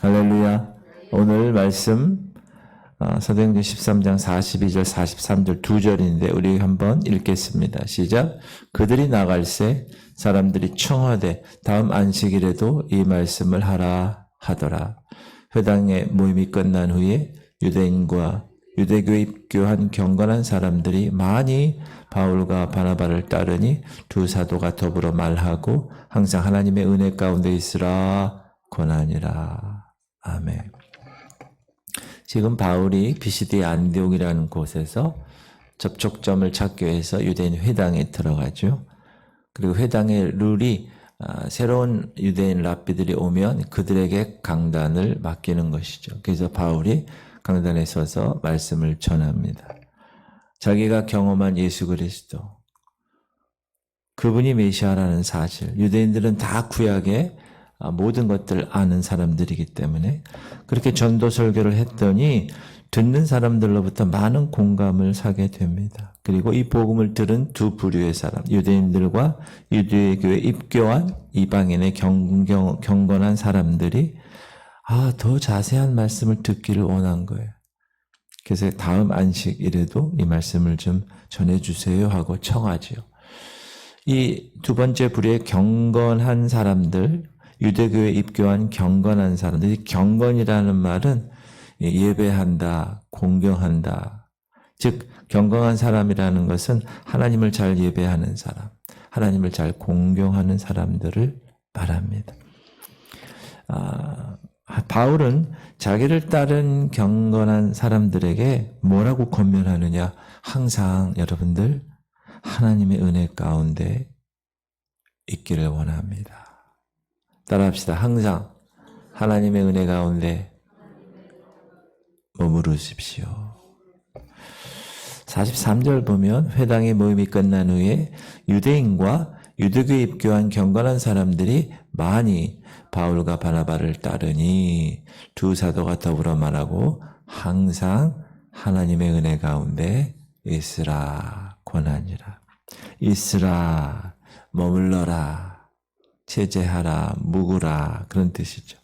할렐루야. 오늘 말씀 사도행전 13장 42절 43절 두 절인데 우리 한번 읽겠습니다. 시작. 그들이 나갈새 사람들이 청하되 다음 안식일에도 이 말씀을 하라 하더라. 회당의 모임이 끝난 후에 유대인과 유대교에 입교한 경건한 사람들이 많이 바울과 바나바를 따르니 두 사도가 더불어 말하고 항상 하나님의 은혜 가운데 있으라 권하니라. 아멘. 지금 바울이 비시디 안디옥이라는 곳에서 접촉점을 찾기 위해서 유대인 회당에 들어가죠. 그리고 회당의 룰이 새로운 유대인 랍비들이 오면 그들에게 강단을 맡기는 것이죠. 그래서 바울이 강단에 서서 말씀을 전합니다. 자기가 경험한 예수 그리스도, 그분이 메시아라는 사실, 유대인들은 다 구약에 모든 것들을 아는 사람들이기 때문에 그렇게 전도 설교를 했더니 듣는 사람들로부터 많은 공감을 사게 됩니다. 그리고 이 복음을 들은 두 부류의 사람, 유대인들과 유대교에 입교한 이방인의 경건한 사람들이 더 자세한 말씀을 듣기를 원한 거예요. 그래서 다음 안식일에도 이 말씀을 좀 전해주세요 하고 청하지요. 이 두 번째 부류의 경건한 사람들, 유대교에 입교한 경건한 사람들, 이 경건이라는 말은 예배한다, 공경한다. 즉 경건한 사람이라는 것은 하나님을 잘 예배하는 사람, 하나님을 잘 공경하는 사람들을 말합니다. 바울은 자기를 따른 경건한 사람들에게 뭐라고 권면하느냐? 항상 여러분들 하나님의 은혜 가운데 있기를 원합니다. 따라합시다. 항상 하나님의 은혜 가운데 머무르십시오. 43절 보면 회당의 모임이 끝난 후에 유대인과 유대교에 입교한 경건한 사람들이 많이 바울과 바나바를 따르니 두 사도가 더불어 말하고 항상 하나님의 은혜 가운데 있으라 권하니라. 있으라, 머물러라, 체제하라, 묵으라 그런 뜻이죠.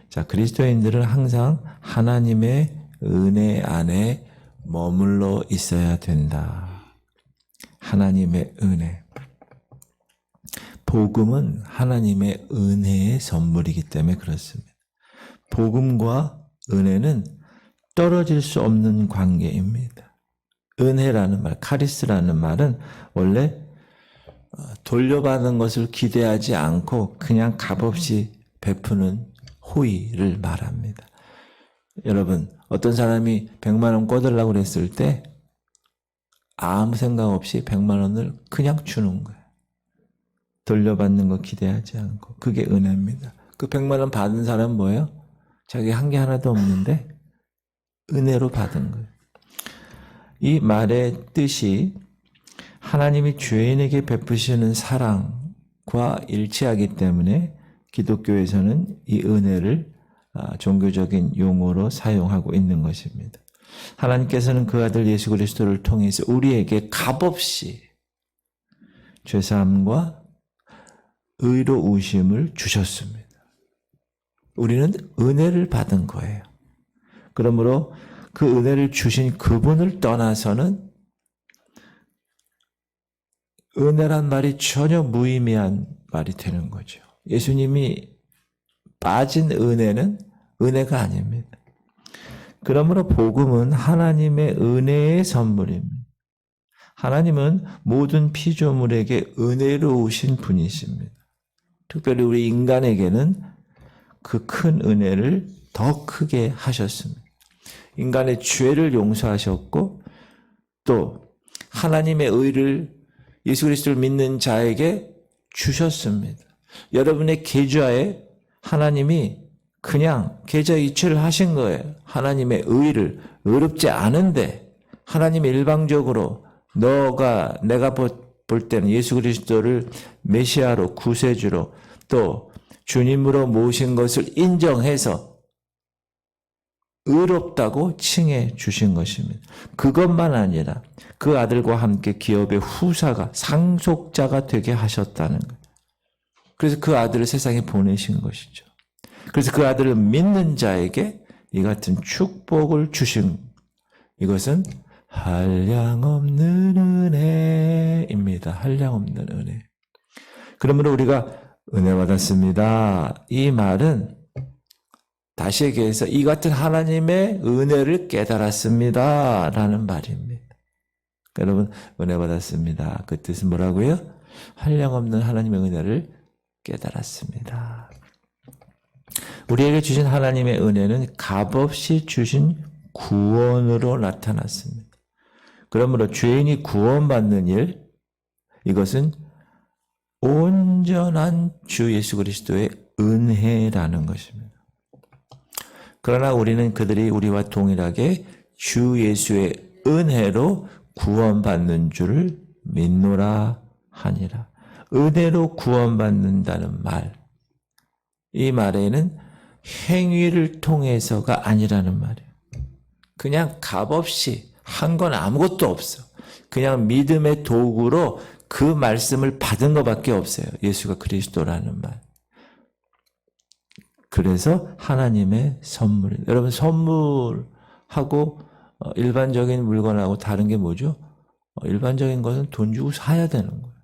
자, 그리스도인들은 항상 하나님의 은혜 안에 머물러 있어야 된다. 하나님의 은혜. 복음은 하나님의 은혜의 선물이기 때문에 그렇습니다. 복음과 은혜는 떨어질 수 없는 관계입니다. 은혜라는 말, 카리스라는 말은 원래 돌려받은 것을 기대하지 않고 그냥 값없이 베푸는 호의를 말합니다. 여러분, 어떤 사람이 100만 원 꿔달라고 그랬을 때 아무 생각 없이 100만 원을 그냥 주는 거예요. 돌려받는 거 기대하지 않고. 그게 은혜입니다. 그 100만 원 받은 사람은 뭐예요? 자기 한 게 하나도 없는데 은혜로 받은 거예요. 이 말의 뜻이 하나님이 죄인에게 베푸시는 사랑과 일치하기 때문에 기독교에서는 이 은혜를 종교적인 용어로 사용하고 있는 것입니다. 하나님께서는 그 아들 예수 그리스도를 통해서 우리에게 값없이 죄사함과 의로우심을 주셨습니다. 우리는 은혜를 받은 거예요. 그러므로 그 은혜를 주신 그분을 떠나서는 은혜란 말이 전혀 무의미한 말이 되는 거죠. 예수님이 빠진 은혜는 은혜가 아닙니다. 그러므로 복음은 하나님의 은혜의 선물입니다. 하나님은 모든 피조물에게 은혜로우신 분이십니다. 특별히 우리 인간에게는 그 큰 은혜를 더 크게 하셨습니다. 인간의 죄를 용서하셨고 또 하나님의 의를 예수 그리스도를 믿는 자에게 주셨습니다. 여러분의 계좌에 하나님이 그냥 계좌 이체를 하신 거예요. 하나님의 의를 의롭지 않은데 하나님이 일방적으로 내가 볼 때는 예수 그리스도를 메시아로 구세주로 또 주님으로 모신 것을 인정해서 의롭다고 칭해 주신 것입니다. 그것만 아니라 그 아들과 함께 기업의 후사가 상속자가 되게 하셨다는 거예요. 그래서 그 아들을 세상에 보내신 것이죠. 그래서 그 아들을 믿는 자에게 이 같은 축복을 주신 이것은 한량없는 은혜입니다. 한량없는 은혜. 그러므로 우리가 은혜 받았습니다. 이 말은 다시 얘기해서 이 같은 하나님의 은혜를 깨달았습니다. 라는 말입니다. 여러분 은혜 받았습니다. 그 뜻은 뭐라고요? 한량없는 하나님의 은혜를 깨달았습니다. 우리에게 주신 하나님의 은혜는 값없이 주신 구원으로 나타났습니다. 그러므로 죄인이 구원받는 일, 이것은 온전한 주 예수 그리스도의 은혜라는 것입니다. 그러나 우리는 그들이 우리와 동일하게 주 예수의 은혜로 구원받는 줄을 믿노라 하니라. 은혜로 구원받는다는 말, 이 말에는 행위를 통해서가 아니라는 말이에요. 그냥 값없이 한 건 아무것도 없어. 그냥 믿음의 도구로 그 말씀을 받은 것밖에 없어요. 예수가 그리스도라는 말. 그래서 하나님의 선물. 여러분 선물하고 일반적인 물건하고 다른 게 뭐죠? 일반적인 것은 돈 주고 사야 되는 거예요.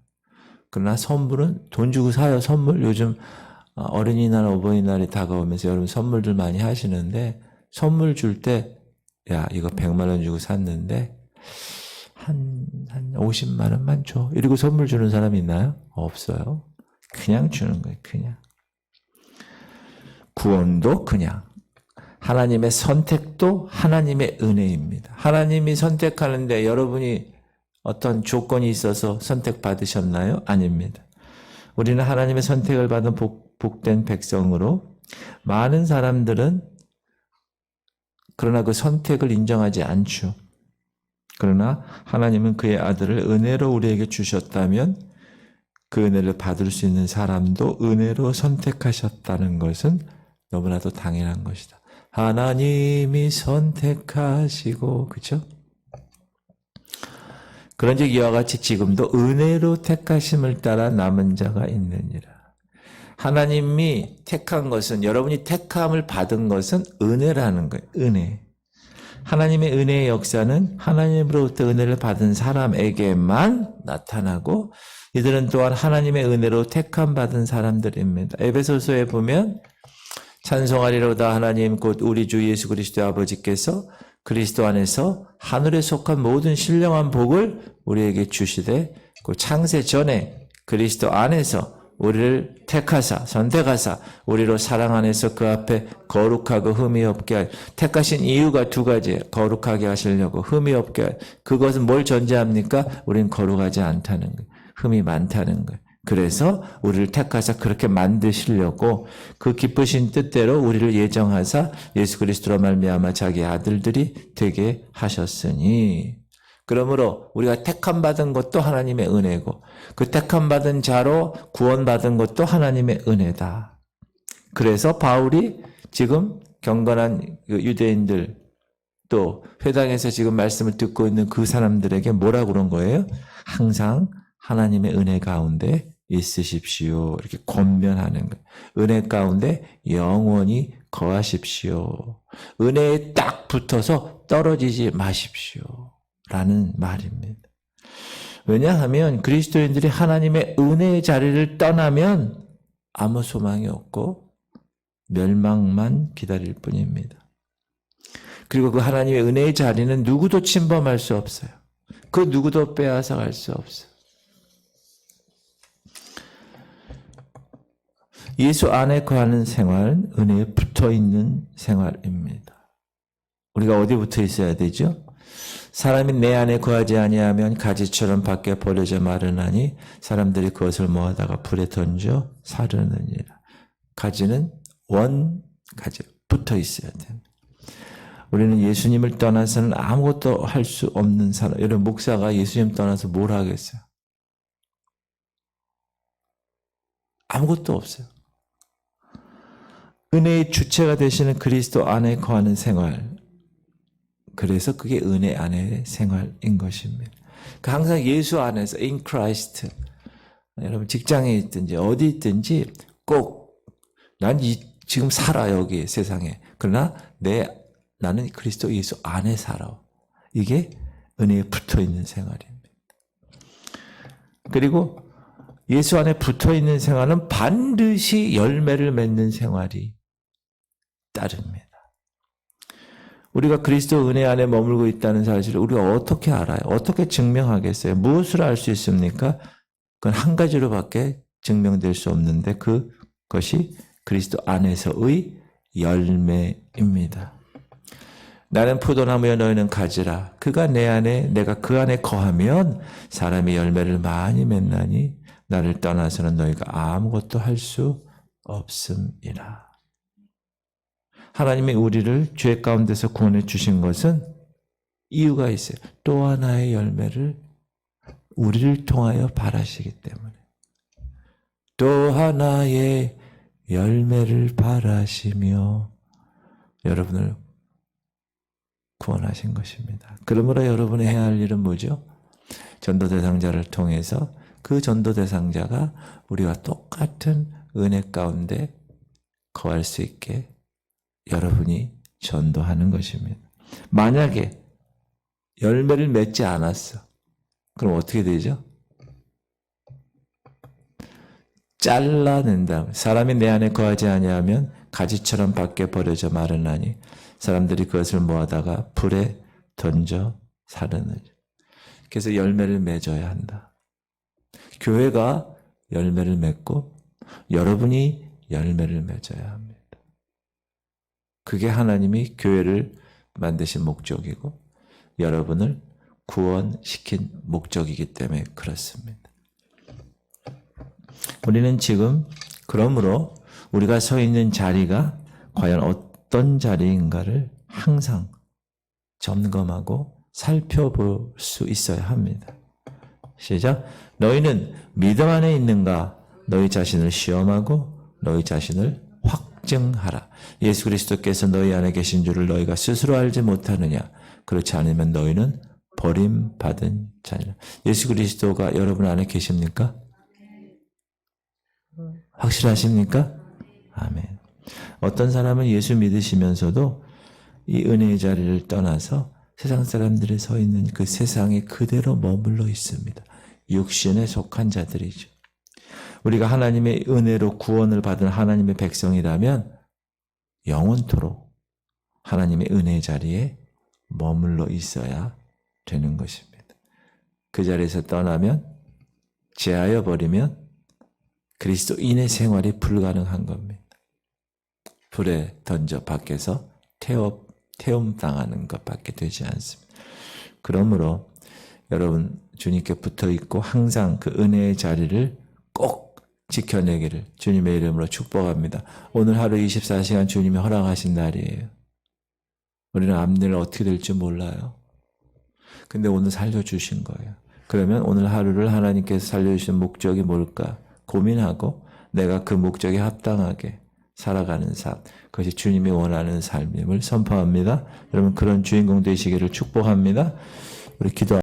그러나 선물은 돈 주고 사요. 선물 요즘 어린이날, 어버이날이 다가오면서 여러분 선물들 많이 하시는데 선물 줄 때 야 이거 100만 원 주고 샀는데 한 50만 원만 줘. 이러고 선물 주는 사람 있나요? 없어요. 그냥 주는 거예요. 그냥. 구원도 그냥. 하나님의 선택도 하나님의 은혜입니다. 하나님이 선택하는데 여러분이 어떤 조건이 있어서 선택받으셨나요? 아닙니다. 우리는 하나님의 선택을 받은 복된 백성으로 많은 사람들은 그러나 그 선택을 인정하지 않죠. 그러나 하나님은 그의 아들을 은혜로 우리에게 주셨다면 그 은혜를 받을 수 있는 사람도 은혜로 선택하셨다는 것은 너무나도 당연한 것이다. 하나님이 선택하시고, 그렇죠? 그런즉 이와 같이 지금도 은혜로 택하심을 따라 남은 자가 있느니라. 하나님이 택한 것은, 여러분이 택함을 받은 것은 은혜라는 거예요. 은혜. 하나님의 은혜의 역사는 하나님으로부터 은혜를 받은 사람에게만 나타나고 이들은 또한 하나님의 은혜로 택함 받은 사람들입니다. 에베소서에 보면 찬송하리로다 하나님 곧 우리 주 예수 그리스도의 아버지께서 그리스도 안에서 하늘에 속한 모든 신령한 복을 우리에게 주시되 그 창세 전에 그리스도 안에서 우리를 택하사 선택하사 우리로 사랑 안에서 그 앞에 거룩하고 흠이 없게 할 택하신 이유가 두 가지예요. 거룩하게 하시려고 흠이 없게 할 그것은 뭘 전제합니까? 우린 거룩하지 않다는 거예요. 흠이 많다는 거예요. 그래서 우리를 택하사 그렇게 만드시려고 그 기쁘신 뜻대로 우리를 예정하사 예수 그리스도로 말미암아 자기 아들들이 되게 하셨으니 그러므로 우리가 택함 받은 것도 하나님의 은혜고 그 택함 받은 자로 구원받은 것도 하나님의 은혜다. 그래서 바울이 지금 경건한 유대인들 또 회당에서 지금 말씀을 듣고 있는 그 사람들에게 뭐라고 그런 거예요? 항상 하나님의 은혜 가운데 있으십시오. 이렇게 권면하는 거예요. 은혜 가운데 영원히 거하십시오. 은혜에 딱 붙어서 떨어지지 마십시오. 라는 말입니다. 왜냐하면 그리스도인들이 하나님의 은혜의 자리를 떠나면 아무 소망이 없고 멸망만 기다릴 뿐입니다. 그리고 그 하나님의 은혜의 자리는 누구도 침범할 수 없어요. 그 누구도 빼앗아 갈 수 없어요. 예수 안에 거하는 생활은 은혜에 붙어있는 생활입니다. 우리가 어디 붙어 있어야 되죠? 사람이 내 안에 거하지 아니하면 가지처럼 밖에 버려져 마르나니 사람들이 그것을 모아다가 불에 던져 사르느니라. 가지는 가지 붙어 있어야 됩니다. 우리는 예수님을 떠나서는 아무것도 할 수 없는 사람. 여러분 목사가 예수님 떠나서 뭘 하겠어요? 아무것도 없어요. 은혜의 주체가 되시는 그리스도 안에 거하는 생활. 그래서 그게 은혜 안의 생활인 것입니다. 항상 예수 안에서 in Christ 여러분 직장에 있든지 어디 있든지 꼭 난 지금 살아 여기 세상에. 그러나 나는 그리스도 예수 안에 살아. 이게 은혜에 붙어있는 생활입니다. 그리고 예수 안에 붙어있는 생활은 반드시 열매를 맺는 생활이 따릅니다. 우리가 그리스도 은혜 안에 머물고 있다는 사실을 우리가 어떻게 알아요? 어떻게 증명하겠어요? 무엇을 알 수 있습니까? 그건 한 가지로밖에 증명될 수 없는데 그것이 그리스도 안에서의 열매입니다. 나는 포도나무여 너희는 가지라. 그가 내 안에 내가 그 안에 거하면 사람이 열매를 많이 맺나니 나를 떠나서는 너희가 아무것도 할 수 없음이라. 하나님이 우리를 죄 가운데서 구원해 주신 것은 이유가 있어요. 또 하나의 열매를 우리를 통하여 바라시기 때문에. 또 하나의 열매를 바라시며 여러분을 구원하신 것입니다. 그러므로 여러분이 해야 할 일은 뭐죠? 전도 대상자를 통해서 그 전도 대상자가 우리와 똑같은 은혜 가운데 거할 수 있게 여러분이 전도하는 것입니다. 만약에 열매를 맺지 않았어. 그럼 어떻게 되죠? 잘라낸다. 사람이 내 안에 거하지 아니하면 가지처럼 밖에 버려져 마르나니 사람들이 그것을 모아다가 불에 던져 사르느니라. 그래서 열매를 맺어야 한다. 교회가 열매를 맺고 여러분이 열매를 맺어야 합니다. 그게 하나님이 교회를 만드신 목적이고 여러분을 구원시킨 목적이기 때문에 그렇습니다. 우리는 지금 그러므로 우리가 서 있는 자리가 과연 어떤 자리인가를 항상 점검하고 살펴볼 수 있어야 합니다. 시작. 너희는 믿음 안에 있는가? 너희 자신을 시험하고 너희 자신을 확증하라. 예수 그리스도께서 너희 안에 계신 줄을 너희가 스스로 알지 못하느냐? 그렇지 않으면 너희는 버림받은 자니라. 예수 그리스도가 여러분 안에 계십니까? 확실하십니까? 아멘. 어떤 사람은 예수 믿으시면서도 이 은혜의 자리를 떠나서 세상 사람들이 서 있는 그 세상에 그대로 머물러 있습니다. 육신에 속한 자들이죠. 우리가 하나님의 은혜로 구원을 받은 하나님의 백성이라면 영원토록 하나님의 은혜의 자리에 머물러 있어야 되는 것입니다. 그 자리에서 떠나면, 제하여 버리면 그리스도인의 생활이 불가능한 겁니다. 불에 던져 밖에서 태움당하는 것밖에 되지 않습니다. 그러므로 여러분 주님께 붙어있고 항상 그 은혜의 자리를 꼭 지켜내기를 주님의 이름으로 축복합니다. 오늘 하루 24시간 주님이 허락하신 날이에요. 우리는 앞일 어떻게 될지 몰라요. 근데 오늘 살려주신 거예요. 그러면 오늘 하루를 하나님께서 살려주신 목적이 뭘까? 고민하고 내가 그 목적에 합당하게 살아가는 삶, 그것이 주님이 원하는 삶임을 선포합니다. 여러분 그런 주인공 되시기를 축복합니다. 우리 기도